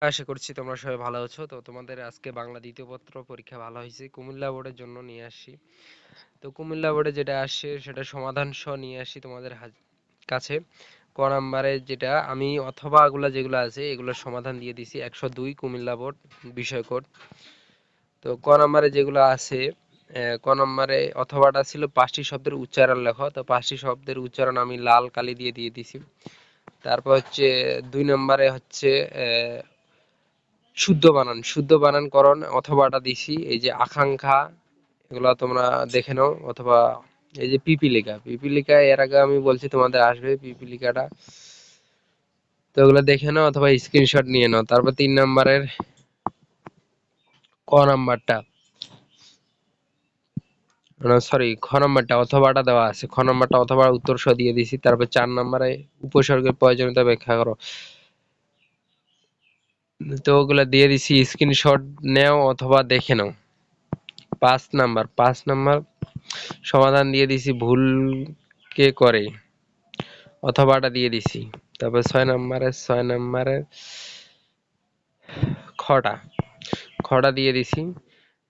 আশা করছি তোমরা সবাই ভালো আছো। তো তোমাদের আজকে বাংলা দ্বিতীয় পত্র পরীক্ষা ভালো হয়েছে, কুমিল্লা বোর্ডের জন্য নিয়ে আসি। তো কুমিল্লা বোর্ডে যেটা আসে সেটা সমাধান সহ নিয়ে আসি তোমাদের কাছে। ক নাম্বারে যেটা আমি অথবা গুলা যেগুলো আছে এগুলোর সমাধান দিয়ে দিছি 102 কুমিল্লা বোর্ড বিষয় কোড। তো ক নাম্বারে যেগুলো আছে ক নাম্বারে অথবাটা ছিল 5টি শব্দের উচ্চারণ লেখো। তো 5টি শব্দের উচ্চারণ আমি লাল কালি দিয়ে দিছি। তারপর হচ্ছে 2 নম্বরে হচ্ছে শুদ্ধ বানানকরণ অথবাটা দিছি। এই যে আকাঙ্ক্ষা এগুলা তোমরা দেখে নাও, অথবা এই যে পিপিলিকা এর আগে আমি বলছি তোমাদের আসবে পিপিলিকাটা, তো এগুলো দেখে নাও অথবা স্ক্রিনশট নিয়ে নাও। তারপর 3 নাম্বারের ক নাম্বারটা সরি খ নাম্বারটা অথবাটা দেওয়া আছে, খ নাম্বারটা অথবা উত্তর সহ দিয়ে দিছি। তারপর 4 নাম্বারে উপসর্গের প্রয়োজনীয়তা ব্যাখ্যা করো, তো ওগুলা দিয়ে দিছি, স্ক্রিনশট নেও অথবা দেখে নাও। 5 নাম্বার সমাধান দিয়ে দিছি ভুল কে করে, অথবাটা দিয়ে দিছি। তারপর 6 নাম্বারে খটা খটা দিয়ে দিছি।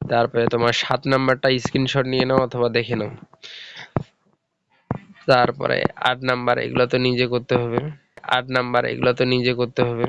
তারপরে তোমার 7 নাম্বারটা স্ক্রিনশট নিয়ে নাও অথবা দেখে নাও। তারপরে 8 নাম্বার এগুলো তো নিজে করতে হবে।